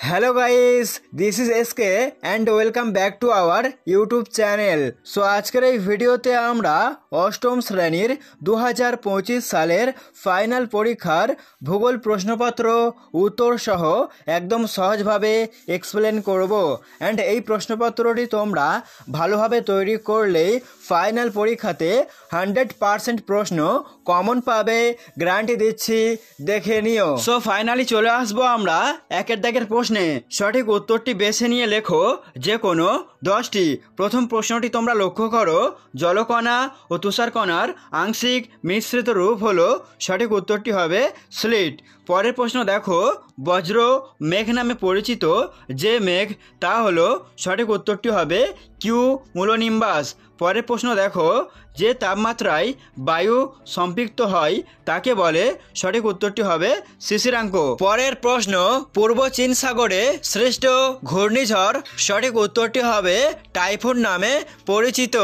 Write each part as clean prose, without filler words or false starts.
Hello guys, this is SK and welcome back to our YouTube channel. So আজকের এই ভিডিওতে আমরা অষ্টম শ্রেণীর 2025 সালের ফাইনাল পরীক্ষার ভূগোল প্রশ্নপত্র উত্তর সহ একদম সহজভাবে এক্সপ্লেন করব। অ্যান্ড এই প্রশ্নপত্রটি তোমরা ভালোভাবে তৈরি করলেই ফাইনাল পরীক্ষাতে 100% প্রশ্ন কমন পাবে, গ্যারান্টি দিচ্ছি, দেখে নিও। সো ফাইনালি চলে আসবো আমরা একের দাগের প্রশ্নে। সঠিক উত্তরটি বেছে নিয়ে লেখো যে কোনো 10টি। প্রথম প্রশ্নটি তোমরা লক্ষ্য করো, জলকণা ও তুষারকণার আংশিক মিশ্রিত রূপ হলো, সঠিক উত্তরটি হবে স্লিট। পরের প্রশ্ন দেখো, বজ্র মেঘ নামে পরিচিত যে মেঘ তা হলো, সঠিক উত্তরটি হবে কিউমুলোনিম্বাস। পরের প্রশ্ন দেখো, যে তাপমাত্রায় বায়ু সম্পৃক্ত হয় তাকে বলে, সঠিক উত্তরটি হবে শিশিরাঙ্ক। পরের প্রশ্ন, পূর্ব চীন সাগরে সৃষ্ট ঘূর্ণিঝড়, সঠিক উত্তরটি হবে টাইফুন নামে পরিচিত।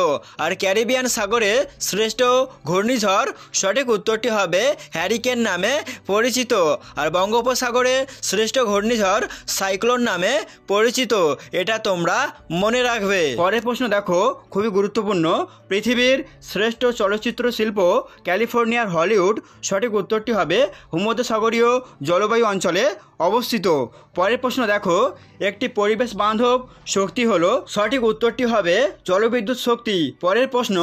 আর ক্যারিবিয়ান সাগরে সৃষ্ট ঘূর্ণিঝড়, সঠিক উত্তরটি হবে হ্যারিকেন নামে পরিচিত। আর বঙ্গোপসাগরে সৃষ্ট ঘূর্ণিঝড় সাইক্লোন নামে পরিচিত। এটা তোমরা মনে রাখবে। পরের প্রশ্ন দেখো, খুবই গুরুত্বপূর্ণ, পৃথিবীর শ্রেষ্ঠ চলচ্চিত্র শিল্প ক্যালিফোর্নিয়ার হলিউড, সঠিক উত্তরটি হবে ভূমধ্যসাগরীয় জলবায়ু অঞ্চলে অবস্থিত। পরের প্রশ্ন দেখো, একটি পরিবেশ বান্ধব শক্তি হলো, সঠিক উত্তরটি হবে জলবিদ্যুৎ শক্তি। পরের প্রশ্ন,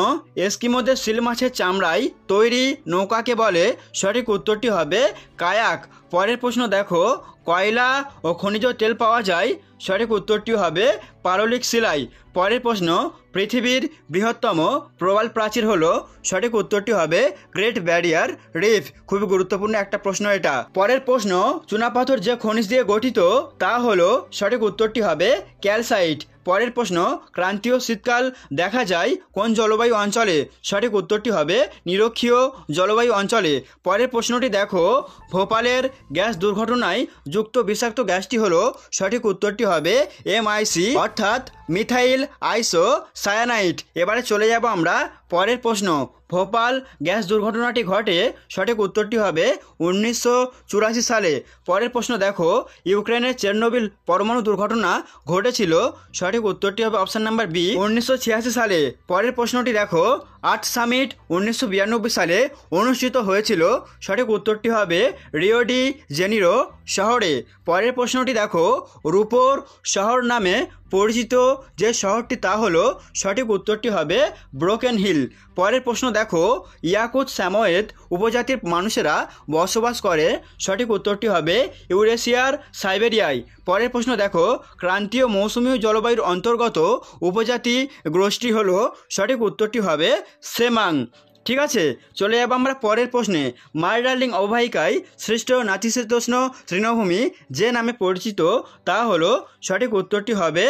এস্কিমোদের সিল মাছের চামড়ায় তৈরি নৌকাকে বলে, সঠিক উত্তরটি হবে কায়াক। পরের প্রশ্ন দেখো, কয়লা ও খনিজ তেল পাওয়া যায়, সঠিক উত্তরটি হবে পাললিক শিলায়। পরের প্রশ্ন, পৃথিবীর বৃহত্তম প্রবাল প্রাচীর হলো, সঠিক উত্তরটি হবে গ্রেট ব্যারিয়ার রিফ। খুবই গুরুত্বপূর্ণ একটা প্রশ্ন এটা। পরের প্রশ্ন, চুনাপাথর যে খনিজ দিয়ে গঠিত তা হলো, সঠিক উত্তরটি হবে ক্যালসাইট। পরের প্রশ্ন, ক্রান্তীয় শীতকাল দেখা যায় কোন জলবায়ু অঞ্চলে, সঠিক উত্তরটি হবে নিরক্ষীয় জলবায়ু অঞ্চলে। পরের প্রশ্নটি দেখো, ভোপালের গ্যাস দুর্ঘটনায় যুক্ত বিষাক্ত গ্যাসটি হলো, সঠিক উত্তরটি হবে MIC অর্থাৎ মিথাইল আইসোসায়ানাইট। এবারে চলে যাব আমরা পরের প্রশ্ন, ভোপাল গ্যাস দুর্ঘটনাটি ঘটে, সঠিক উত্তরটি হবে 1984 সালে। পরের প্রশ্ন দেখো, ইউক্রেনের চেরনোবিল পরমাণু দুর্ঘটনা ঘটেছিল, সঠিক উত্তরটি হবে অপশন নাম্বার বি 1986 সালে। পরের প্রশ্নটি দেখো, আর্থ সামিট 1992 সালে অনুষ্ঠিত হয়েছিল, সঠিক উত্তরটি হবে রিও ডি জেনিরো শহরে। পরের প্রশ্নটি দেখো, রূপোর শহর নামে পরিচিত যে শহরটি তা হলো, সঠিক উত্তরটি হবে ব্রোকেন হিল। পরের প্রশ্ন দেখো, ইয়াকুত স্যামোয়েদ উপজাতির মানুষেরা বসবাস করে, সঠিক উত্তরটি হবে ইউরেশিয়ার সাইবেরিয়ায়। পরের প্রশ্ন দেখো, ক্রান্তীয় মৌসুমী জলবায়ুর অন্তর্গত উপজাতি গোষ্ঠী হলো, সঠিক উত্তরটি হবে সেমাং। ঠিক আছে, চলে যাব আমরা পরের প্রশ্নে। মাই ডার্লিং অববাহিকায় সৃষ্ট নাতিশীতোষ্ণ তৃণভূমি যে নামে পরিচিত তা হলো, সঠিক উত্তরটি হবে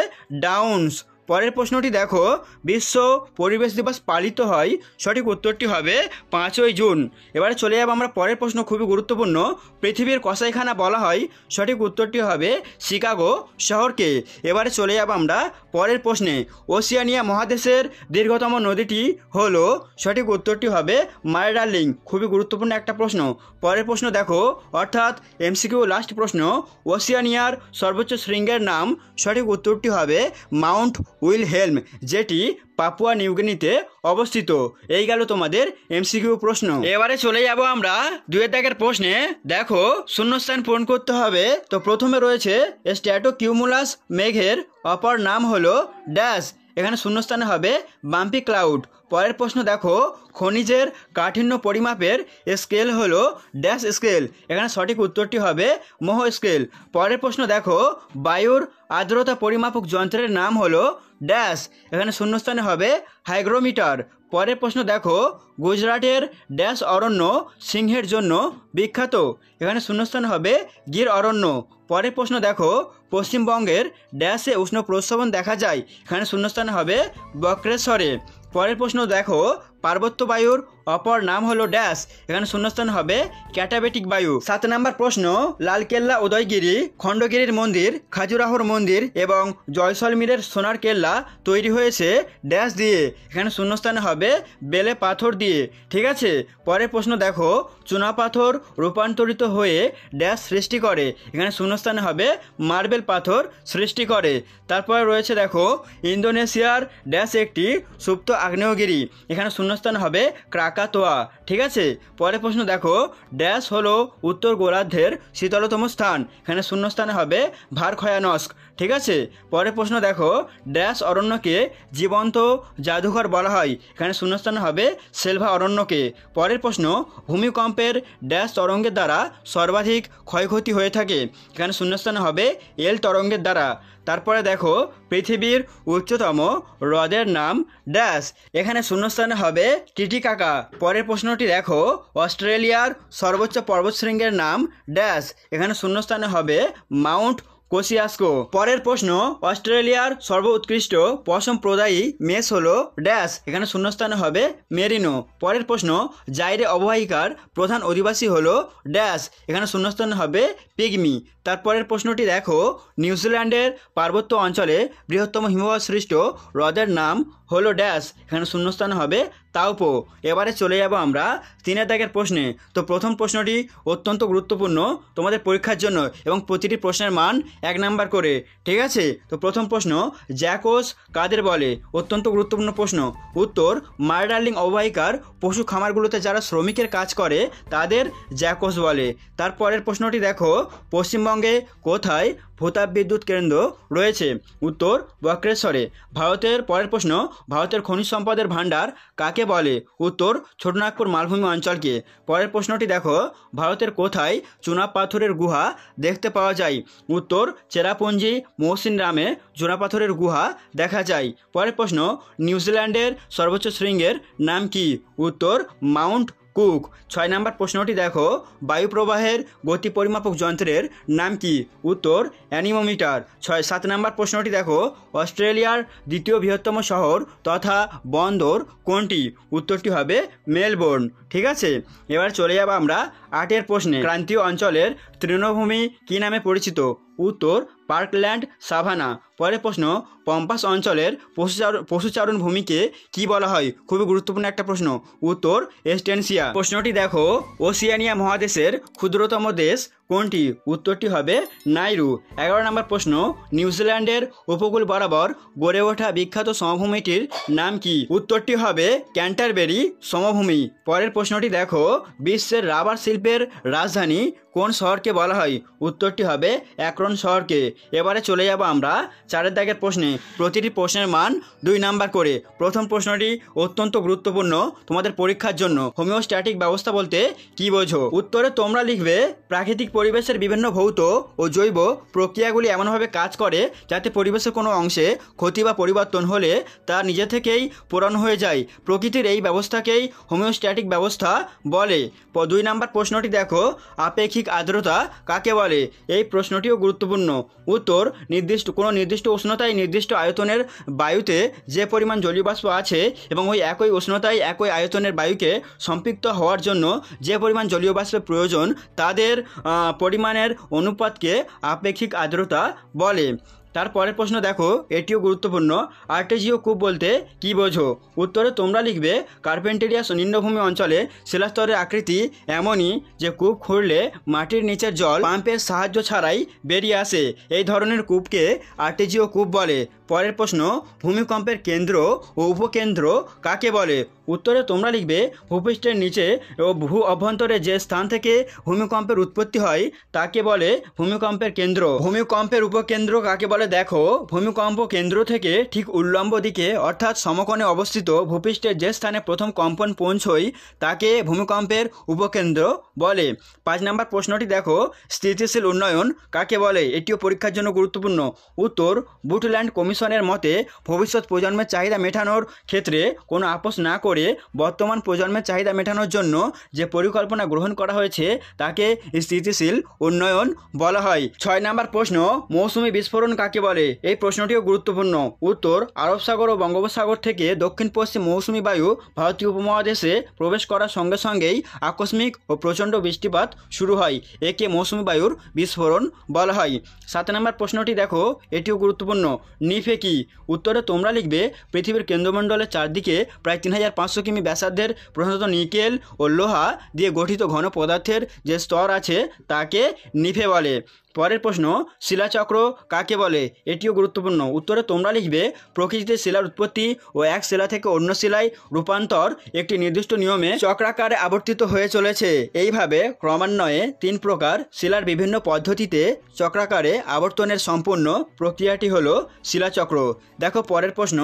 ডাউনস। পরের প্রশ্নটি দেখো, বিশ্ব পরিবেশ দিবস পালিত হয়, সঠিক উত্তরটি হবে 5ই জুন। এবারে চলে যাব আমরা পরের প্রশ্ন, খুবই গুরুত্বপূর্ণ, পৃথিবীর কসাইখানা বলা হয়, সঠিক উত্তরটি হবে শিকাগো শহরকে। এবারে চলে যাব আমরা পরের প্রশ্নে, ওশিয়ানিয়া মহাদেশের দীর্ঘতম নদীটি হলো, সঠিক উত্তরটি হবে মাই ডার্লিং। খুবই গুরুত্বপূর্ণ একটা প্রশ্ন। পরের প্রশ্ন দেখো, অর্থাৎ MCQ লাস্ট প্রশ্ন, ওশিয়ানিয়ার সর্বোচ্চ শৃঙ্গের নাম, সঠিক উত্তরটি হবে মাউন্ট উইলহেলম, যেটি পাপুয়া নিউগিনিতে অবস্থিত। এই গেল তোমাদের MCQ প্রশ্ন। এবারে চলে যাব আমরা 2 দাগের প্রশ্নে। দেখো, শূন্যস্থান পূরণ করতে হবে। তো প্রথমে রয়েছে স্ট্র্যাটোকিউমুলাস মেঘের অপর নাম হলো ড্যাশ, এখানে শূন্যস্থানে হবে বাম্পি ক্লাউড। পরের প্রশ্ন দেখো, খনিজের কাঠিন্য পরিমাপের স্কেল হলো ড্যাশ স্কেল, এখানে সঠিক উত্তরটি হবে মোহ স্কেল। পরের প্রশ্ন দেখো, বায়ুর আর্দ্রতা পরিমাপক যন্ত্রের নাম হলো ড্যাশ, এখানে শূন্যস্থানে হবে হাইগ্রোমিটার। পরের প্রশ্ন দেখো, গুজরাটের ড্যাশ অরণ্য সিংহের জন্য বিখ্যাত, এখানে শূন্যস্থান হবে গির অরণ্য। পরের প্রশ্ন দেখো, পশ্চিমবঙ্গের ড্যাশে উষ্ণ প্রস্রবণ দেখা যায়, এখানে শূন্যস্থানে হবে বক্রেশ্বরে। পরের প্রশ্ন দেখো, পার্বত্য বায়ুর অপর নাম হলো ড্যাশ, এখানে শূন্যস্থান হবে ক্যাটাবেটিক বায়ু। 7 নম্বর প্রশ্ন, লালকেল্লা, উদয়গিরি, খণ্ডগিরির মন্দির, খাজুরাহোর মন্দির এবং জয়সলমীরের সোনার কেল্লা তৈরি হয়েছে ড্যাশ দিয়ে, এখানে শূন্যস্থানে হবে বেলে পাথর দিয়ে। ঠিক আছে, পরের প্রশ্ন দেখো, চুনাপাথর রূপান্তরিত হয়ে ড্যাশ সৃষ্টি করে, এখানে শূন্যস্থানে হবে মার্বেল পাথর সৃষ্টি করে। তারপরে রয়েছে দেখো, ইন্দোনেশিয়ার ড্যাশ একটি সুপ্ত আগ্নেয়গিরি, এখানে শূন্যস্থান হবে ক্রাকাতোয়া। ঠিক আছে, পরের প্রশ্ন দেখো, ড্যাশ হলো উত্তর গোলার্ধের শীতলতম স্থান, এখানে শূন্যস্থানে হবে ভারখয়ানস্ক। ঠিক আছে, পরের প্রশ্ন দেখো, ড্যাশ অরণ্যকে জীবন্ত জাদুঘর বলা হয়, এখানে শূন্যস্থানে হবে সেলভা অরণ্যকে। পরের প্রশ্ন, ভূমিকম্পের ড্যাশ তরঙ্গের দ্বারা সর্বাধিক ক্ষয়ক্ষতি হয়ে থাকে, এখানে শূন্যস্থানে হবে এল তরঙ্গের দ্বারা। তারপরে দেখো, পৃথিবীর উচ্চতম হ্রদের নাম ড্যাশ, এখানে শূন্যস্থানে হবে টিটিকাকা। পরের প্রশ্নটি দেখো, অস্ট্রেলিয়ার সর্বোচ্চ পর্বতশৃঙ্গের নাম ড্যাশ, এখানে শূন্যস্থানে হবে মাউন্ট কোসিয়াস্কো। পরের প্রশ্ন, অস্ট্রেলিয়ার সর্বোৎকৃষ্ট পশম প্রদায়ী মেষ হলো ড্যাশ, এখানে শূন্যস্থানে হবে মেরিনো। পরের প্রশ্ন, জাইরে অববাহিকার প্রধান অধিবাসী হলো ড্যাশ, এখানে শূন্যস্থানে হবে পিগমি। তারপরের প্রশ্নটি দেখো, নিউজিল্যান্ডের পার্বত্য অঞ্চলে বৃহত্তম হিমবাহ সৃষ্ট হ্রদের নাম হলো ড্যাশ, এখানে শূন্যস্থানে হবে তাওপো। এবারে চলে যাব আমরা 3 দাগের প্রশ্নে। তো প্রথম প্রশ্নটি অত্যন্ত গুরুত্বপূর্ণ তোমাদের পরীক্ষার জন্য এবং প্রতিটি প্রশ্নের মান 1 নাম্বার করে। ঠিক আছে, তো প্রথম প্রশ্ন, জ্যাকোস কাদের বলে, অত্যন্ত গুরুত্বপূর্ণ প্রশ্ন। উত্তর, মার্ডার্লিং অববাহিকার পশু খামারগুলোতে যারা শ্রমিকের কাজ করে তাদের জ্যাকোস বলে। তারপরের প্রশ্নটি দেখো, পশ্চিমবঙ্গে কোথায় ভূতাপ বিদ্যুৎ কেন্দ্র রয়েছে, উত্তর বক্রেশ্বরে। ভারতের পরের প্রশ্ন, ভারতের খনিজ সম্পদের ভাণ্ডার কাকে বলে, উত্তর ছোটনাগপুর মালভূমি অঞ্চলকে। পরের প্রশ্নটি দেখো, ভারতের কোথায় চুনা পাথরের গুহা দেখতে পাওয়া যায়, উত্তর চেরাপুঞ্জি মৌসিনরামে চুনাপাথরের গুহা দেখা যায়। পরের প্রশ্ন, নিউজিল্যান্ডের সর্বোচ্চ শৃঙ্গের নাম কি, উত্তর মাউন্ট কুক। 6 নম্বর প্রশ্নটি দেখো, বায়ু প্রবাহের গতি পরিমাপক যন্ত্রের নাম কি, উত্তর অ্যানিমোমিটার। 7 নম্বর প্রশ্নটি দেখো, অস্ট্রেলিয়ার দ্বিতীয় বৃহত্তম শহর তথা বন্দর কোনটি, উত্তরটি হবে মেলবোর্ন। ঠিক আছে, এবার চলে যাব আমরা 8 প্রশ্নে। ক্রান্তীয় অঞ্চলের তৃণভূমি কী নামে পরিচিত, উত্তর পার্কল্যান্ড সাভানা। পরের প্রশ্ন, পম্পাস অঞ্চলের পশুচারণ ভূমিকে কি বলা হয়, খুবই গুরুত্বপূর্ণ একটা প্রশ্ন, উত্তর এস্টেনসিয়া। প্রশ্নটি দেখো, ওসিয়ানিয়া মহাদেশের ক্ষুদ্রতম দেশ কোনটি, উত্তরটি হবে নাইরু। 11 নম্বর প্রশ্ন, নিউজিল্যান্ডের উপকূল বরাবর গড়ে ওঠা বিখ্যাত সমভূমিটির নাম কি, উত্তরটি হবে ক্যান্টারবেরি সমভূমি। পরের প্রশ্নটি দেখো, বিশ্বের রাবার শিল্পের রাজধানী কোন শহরকে বলা হয়, উত্তরটি হবে অ্যাক্রন শহরকে। এবারে চলে যাব আমরা 4 দাগের প্রশ্নে। প্রতিটি প্রশ্নের মান 2 নাম্বার করে। প্রথম প্রশ্নটি অত্যন্ত গুরুত্বপূর্ণ তোমাদের পরীক্ষার জন্য, হোমিওস্ট্যাটিক ব্যবস্থা বলতে কি বোঝো, উত্তরে তোমরা লিখবে, প্রাকৃতিক পরিবেশের বিভিন্ন ভৌত ও জৈব প্রক্রিয়াগুলি এমনভাবে কাজ করে যাতে পরিবেশের কোনো অংশে ক্ষতি বা পরিবর্তন হলে তা নিজে থেকেই পূরণ হয়ে যায়। প্রকৃতির এই ব্যবস্থাকেই হোমিওস্ট্যাটিক ব্যবস্থা বলে। 2 নাম্বার প্রশ্নটি দেখো, আপেক্ষিক আর্দ্রতা কাকে বলে, এই প্রশ্নটিও গুরুত্বপূর্ণ। উত্তর, কোনো নির্দিষ্ট উষ্ণতায় নির্দিষ্ট আয়তনের বায়ুতে যে পরিমাণ জলীয় বাষ্প আছে এবং ওই একই উষ্ণতায় একই আয়তনের বায়ুকে সম্পৃক্ত হওয়ার জন্য যে পরিমাণ জলীয় বাষ্পের প্রয়োজন তাদের পরিমাণের অনুপাতকে আপেক্ষিক আর্দ্রতা বলে। তারপরের প্রশ্ন দেখো, এটিও গুরুত্বপূর্ণ, আর্টেজিও কূপ বলতে কি বোঝো, উত্তরে তোমরা লিখবে, কার্পেন্টেরিয়াস নিম্নভূমি অঞ্চলে শিলাস্তরের আকৃতি এমনই যে কূপ খুঁড়লে মাটির নিচের জল পাম্পের সাহায্য ছাড়াই বেরিয়ে আসে, এই ধরনের কূপকে আর্টেজিও কূপ বলে। পরের প্রশ্ন, ভূমিকম্পের কেন্দ্র ও উপকেন্দ্র কাকে বলে, উত্তরে তোমরা লিখবে, ভূপৃষ্ঠের নিচে ও ভূ অভ্যন্তরে যে স্থান থেকে ভূমিকম্পের উৎপত্তি হয় তাকে বলে ভূমিকম্পের কেন্দ্র। ভূমিকম্পের উপকেন্দ্র কাকে বলে দেখো, ভূমিকম্প কেন্দ্র থেকে ঠিক উল্লম্ব দিকে অর্থাৎ সমকোণে অবস্থিত ভূপৃষ্ঠের যে স্থানে প্রথম কম্পন পৌঁছয় তাকে ভূমিকম্পের উপকেন্দ্র বলে। 5 নম্বর প্রশ্নটি দেখো, স্থিতিশীল উন্নয়ন কাকে বলে, এটিও পরীক্ষার জন্য গুরুত্বপূর্ণ। উত্তর, বুটল্যান্ড কমিশন কমিশনের মতে ভবিষ্যৎ প্রজন্মের চাহিদা মেটানোর ক্ষেত্রে কোনো আপোষ না করে বর্তমান প্রজন্মের চাহিদা মেটানোর জন্য যে পরিকল্পনা গ্রহণ করা হয়েছে তাকে স্থিতিশীল উন্নয়ন বলা হয়। 6 নম্বর প্রশ্ন, মৌসুমী বিস্ফোরণ কাকে বলে? এই প্রশ্নটিও গুরুত্বপূর্ণ। উত্তর, আরব সাগর ও বঙ্গোপসাগর থেকে দক্ষিণ পশ্চিম মৌসুমী বায়ু ভারতীয় উপমহাদেশে প্রবেশ করার সঙ্গে সঙ্গেই আকস্মিক ও প্রচণ্ড বৃষ্টিপাত শুরু হয়। একে মৌসুমী বায়ুর বিস্ফোরণ বলা হয়। 7 নম্বর প্রশ্নটি দেখো, এটিও গুরুত্বপূর্ণ। নিফে কি? উত্তরে তোমরা লিখবে পৃথিবীর কেন্দ্রমণ্ডলের চারদিকে প্রায় 3500 কিমি ব্যাসার্ধের প্রধানত নিকেল ও লোহা দিয়ে গঠিত ঘন পদার্থের যে স্তর আছে তাকে নিফে বলে। পরের প্রশ্ন, শিলাচক্র কাকে বলে? এটিও গুরুত্বপূর্ণ। উত্তরে তোমরা লিখবে প্রকৃতিতে শিলার উৎপত্তি ও এক শিলা থেকে অন্য শিলায় রূপান্তর একটি নির্দিষ্ট নিয়মে চক্রাকারে আবর্তিত হয়ে চলেছে। এইভাবে ক্রমান্বয়ে 3 প্রকার শিলার বিভিন্ন পদ্ধতিতে চক্রাকারে আবর্তনের সম্পূর্ণ প্রক্রিয়াটি হলো শিলাচক্র। দেখো পরের প্রশ্ন,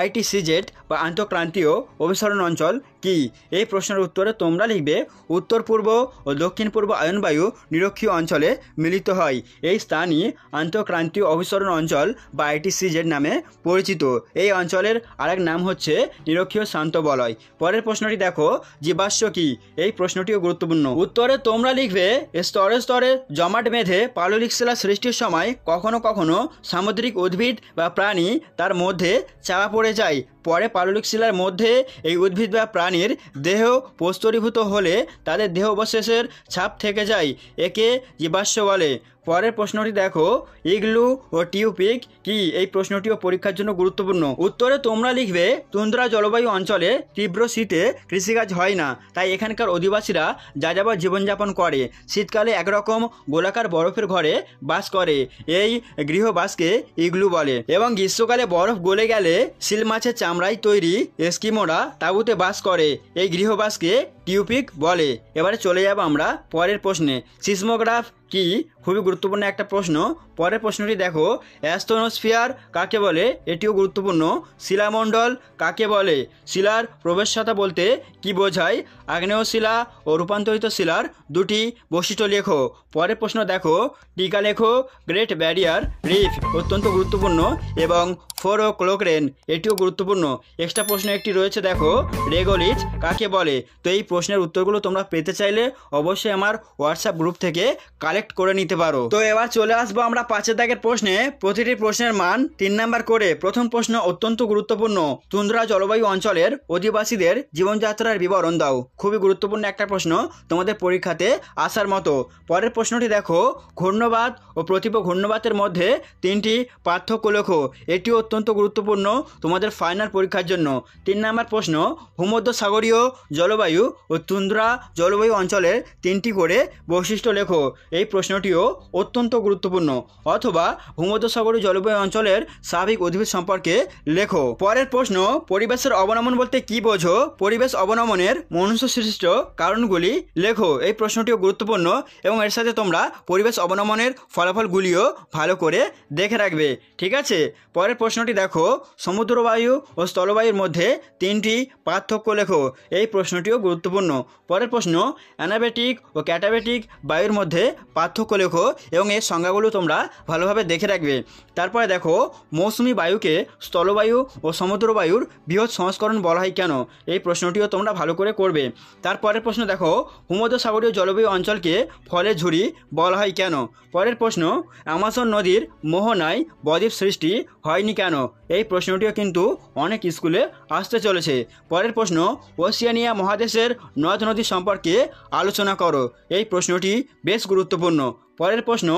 ITCZ বা আন্তঃক্রান্তীয় অভিসরণ অঞ্চল কি? এই প্রশ্নের উত্তরে তোমরা লিখবে উত্তর পূর্ব ও দক্ষিণ পূর্ব আয়নবায়ু নিরক্ষীয় অঞ্চলে মিলিত হয়। এই স্থানই আন্তঃক্রান্তীয় অভিসরণ অঞ্চল বা ITCZ নামে পরিচিত। এই অঞ্চলের আরেক নাম হচ্ছে নিরক্ষীয় শান্ত বলয়। পরের প্রশ্নটি দেখো, জীবাশ্ম কি? এই প্রশ্নটিও গুরুত্বপূর্ণ। উত্তরে তোমরা লিখবে স্তরে স্তরে জমাট বেঁধে পাললিক শিলা সৃষ্টির সময় কখনো কখনো সামুদ্রিক উদ্ভিদ বা প্রাণী তার মধ্যে চাপা পড়ে যায়। পরে পাললিক শিলার মধ্যে এই উদ্ভিদ বা প্রাণীর দেহ প্রস্তরীভূত হলে তাদের দেহাবশেষের ছাপ থেকে যায়। একে জীবাশ্ম বলে। পরের প্রশ্নটি দেখো, ইগলু ও টিউপিক কি? এই প্রশ্নটিও পরীক্ষার জন্য গুরুত্বপূর্ণ। উত্তরে তোমরা লিখবে তুন্দ্রা জলবায়ু অঞ্চলে তীব্র শীতে কৃষিকাজ হয় না, তাই এখানকার অধিবাসীরা যাযাবর জীবনযাপন করে। শীতকালে একরকম গোলাকার বরফের ঘরে বাস করে। এই গৃহবাসকে ইগলু বলে। এবং গ্রীষ্মকালে বরফ গলে গেলে শিল মাছের চামড়ায় তৈরি এস্কিমোরা তাঁবুতে বাস করে। এই গৃহবাসকে টিউপিক বলে। এবারে চলে যাব আমরা পরের প্রশ্নে। সিসমোগ্রাফ কি? খুবই গুরুত্বপূর্ণ একটা প্রশ্ন। পরের প্রশ্নটি দেখো, অ্যাস্ট্রোনোস্ফিয়ার কাকে বলে? এটিও গুরুত্বপূর্ণ। শিলামণ্ডল কাকে বলে? শিলার প্রবেশসাথা বলতে কি বোঝায়? আগ্নেয় শিলা ও রূপান্তরিত শিলার দুটি বৈশিষ্ট্য লেখো। পরের প্রশ্ন দেখো, টিকা লেখো। গ্রেট ব্যারিয়ার রিফ অত্যন্ত গুরুত্বপূর্ণ। এবং ফ্লোরোক্লোক্রেন এটিও গুরুত্বপূর্ণ। এক্সট্রা প্রশ্ন একটি রয়েছে, দেখো রেগোলিথ কাকে বলে? তো এই প্রশ্নের উত্তরগুলো তোমরা পেতে চাইলে অবশ্যই আমার হোয়াটসঅ্যাপ গ্রুপ থেকে কালেক্ট করে নিতে পারো। তো এবার চলে আসবো আমরা 5 দাগের প্রশ্নে। প্রতিটি প্রশ্নের মান 3 নাম্বার করে। প্রথম প্রশ্ন অত্যন্ত গুরুত্বপূর্ণ। তুন্দ্রা জলবায়ু অঞ্চলের অধিবাসীদের জীবনযাত্রার বিবরণ দাও। খুবই গুরুত্বপূর্ণ একটা প্রশ্ন, তোমাদের পরীক্ষাতে আসার মতো। পরের প্রশ্নটি দেখো, ঘূর্ণবাত ও প্রতিপ ঘূর্ণবাতের মধ্যে 3টি পার্থক্য লেখো। এটিও অত্যন্ত গুরুত্বপূর্ণ তোমাদের ফাইনাল পরীক্ষার জন্য। 3 নাম্বার প্রশ্ন, ভূমধ্যসাগরীয় জলবায়ু ও তুন্দ্রা জলবায়ু অঞ্চলের 3টি করে বৈশিষ্ট্য লেখো। এই প্রশ্নটিও অত্যন্ত গুরুত্বপূর্ণ। অথবা ভূমধ্যসাগরীয় জলবায়ু অঞ্চলের স্বাভাবিক উদ্ভিদ সম্পর্কে লেখো। পরের প্রশ্ন, পরিবেশের অবনমন বলতে কি বোঝো? পরিবেশ অবনমনের মনুষ্য সৃষ্ট কারণগুলি লেখো। এই প্রশ্নটিও গুরুত্বপূর্ণ এবং এর সাথে তোমরা পরিবেশ অবনমনের ফলাফলগুলিও ভালো করে দেখে রাখবে। ঠিক আছে। পরের প্রশ্নটি দেখো, সমুদ্রবায়ু ও স্থলবায়ুর মধ্যে 3টি পার্থক্য লেখো। এই প্রশ্নটিও গুরুত্বপূর্ণ। পরের প্রশ্ন, অ্যানাবেটিক ও ক্যাটাবেটিক বায়ুর মধ্যে পার্থক্য লেখো এবং এর সংজ্ঞাগুলো তোমরা ভালোভাবে দেখে রাখবে। তারপরে দেখো, মৌসুমী বায়ুকে স্থলবায়ু ও সমুদ্রবায়ুর বৃহৎ সংস্করণ বলা হয় কেন? এই প্রশ্নটিও তোমরা ভালো করে করবে। তারপরের প্রশ্ন দেখো, ভূমধ্যসাগরীয় জলবায়ু অঞ্চলকে ফলের ঝুড়ি বলা হয় কেন? পরের প্রশ্ন, অ্যামাজন নদীর মোহনায় বদ্বীপ সৃষ্টি হয়নি কেন? এই প্রশ্নটিও কিন্তু অনেক স্কুলে আসতে চলেছে। পরের প্রশ্ন, ওশিয়ানিয়া মহাদেশের নদ নদী সম্পর্কে আলোচনা করো। এই প্রশ্নটি বেশ গুরুত্বপূর্ণ। পরের প্রশ্ন,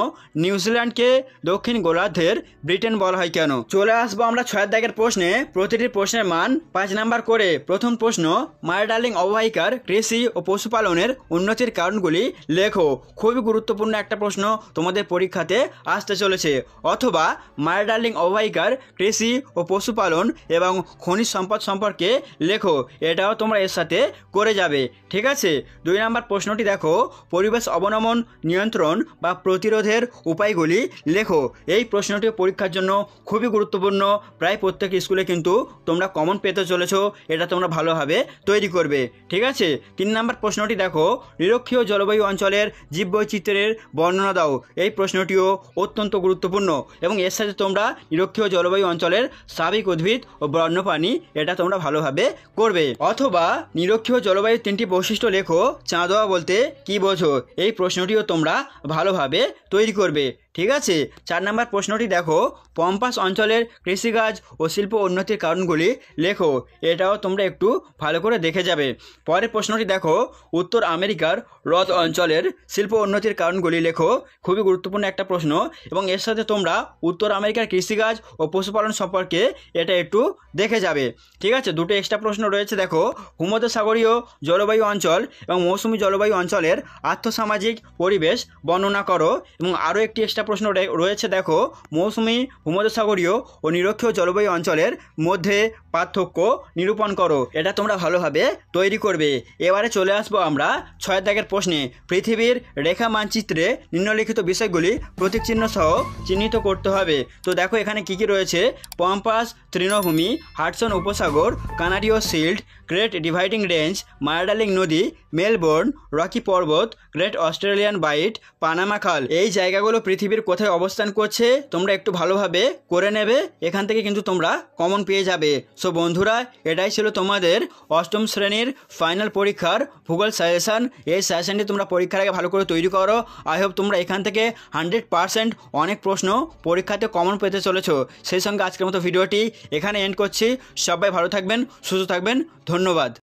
নিউজিল্যান্ডকে দক্ষিণ গোলার্ধের ব্রিটেন বলা হয় কেন? চলে আসবো আমরা 6 দাগের প্রশ্নে। প্রতিটি প্রশ্নের মান 5 নাম্বার করে। প্রথম প্রশ্ন, মায়ার ডার্লিং অববাহিকার কৃষি ও পশুপালনের উন্নতির কারণগুলি লেখো। খুবই গুরুত্বপূর্ণ একটা প্রশ্ন তোমাদের পরীক্ষাতে আসতে চলেছে। অথবা মায়ার ডার্লিং অববাহিকার কৃষি ও পশুপালন এবং খনিজ সম্পদ সম্পর্কে লেখো। এটাও তোমরা এর সাথে করে যাবে। ঠিক আছে। 2 নাম্বার প্রশ্নটি দেখো, পরিবেশ অবনমন নিয়ন্ত্রণ বা প্রতিরোধের উপায়গুলি লেখো। এই প্রশ্নটি পরীক্ষার জন্য খুবই গুরুত্বপূর্ণ, প্রায় প্রত্যেক স্কুলে কিন্তু তোমরা কমন পেতে চলেছো, এটা তোমরা ভালোভাবে তৈরি করবে। ঠিক আছে, 3 নম্বর প্রশ্নটি দেখো, নিরক্ষীয় জলবায়ু অঞ্চলের জীববৈচিত্র্যের বর্ণনা দাও। এই প্রশ্নটিও অত্যন্ত গুরুত্বপূর্ণ এবং এর সাথে তোমরা নিরক্ষীয় জলবায়ু অঞ্চলের স্বাভাবিক উদ্ভিদ ও বন্যপ্রাণী এটা তোমরা ভালোভাবে করবে। অথবা নিরক্ষীয় জলবায়ুর 3টি বৈশিষ্ট্য লেখো, চাঁদোয়া বলতে কি বোঝো। এই প্রশ্নটিও তোমরা ভালোভাবে তৈরি করবে। ঠিক আছে, 4 নম্বর প্রশ্নটি দেখো, পম্পাস অঞ্চলের কৃষিকাজ ও শিল্প উন্নতির কারণগুলি লেখো। এটাও তোমরা একটু ভালো করে দেখে যাবে। পরের প্রশ্নটি দেখো, উত্তর আমেরিকার হ্রদ অঞ্চলের শিল্প উন্নতির কারণগুলি লেখো। খুবই গুরুত্বপূর্ণ একটা প্রশ্ন এবং এর সাথে তোমরা উত্তর আমেরিকার কৃষিকাজ ও পশুপালন সম্পর্কে এটা একটু দেখে যাবে। ঠিক আছে, 2টো এক্সট্রা প্রশ্ন রয়েছে দেখো, ভূমধ্যসাগরীয় জলবায়ু অঞ্চল এবং মৌসুমী জলবায়ু অঞ্চলের আর্থসামাজিক পরিবেশ বর্ণনা করো। এবং আরও একটি এক্সট্রা প্রশ্ন রয়েছে দেখো, মৌসুমী ভূমধ্যসাগরীয় ও নিরক্ষীয় জলবায়ু অঞ্চলের মধ্যে পার্থক্য নিরূপণ করো। এটা তোমরা ভালোভাবে তৈরি করবে। এবারে চলে আসবো আমরা 6 দাগের প্রশ্নে। পৃথিবীর রেখা মানচিত্রে নিম্নলিখিত বিষয়গুলি প্রতীক চিহ্ন সহ চিহ্নিত করতে হবে। তো দেখো এখানে কি কি রয়েছে, পম্পাস তৃণভূমি, হাডসন উপসাগর, কানাডীয় শিল্ড, গ্রেট ডিভাইডিং রেঞ্জ, মার্ডার্লিং নদী, মেলবোর্ন, রকি পর্বত, গ্রেট অস্ট্রেলিয়ান বাইট, পানামা খাল। এই জায়গাগুলো পৃথিবীর কোথায় অবস্থান করছে তোমরা একটু ভালোভাবে করে নেবে, এখান থেকে কিন্তু তোমরা কমন পেয়ে যাবে। সো বন্ধুরা, এটাই ছিল তোমাদের অষ্টম শ্রেণীর ফাইনাল পরীক্ষার ভূগোল সাজেশন। এই সাজেশনটি তোমরা পরীক্ষার আগে ভালো করে তৈরি করো। আই হোপ তোমরা এখান থেকে 100% অনেক প্রশ্ন পরীক্ষাতে কমন পেতে চলেছো। সেই সঙ্গে আজকের মতো ভিডিওটি এখানে এন্ড করছি। সবাই ভালো থাকবেন, সুস্থ থাকবেন, ধন্যবাদ।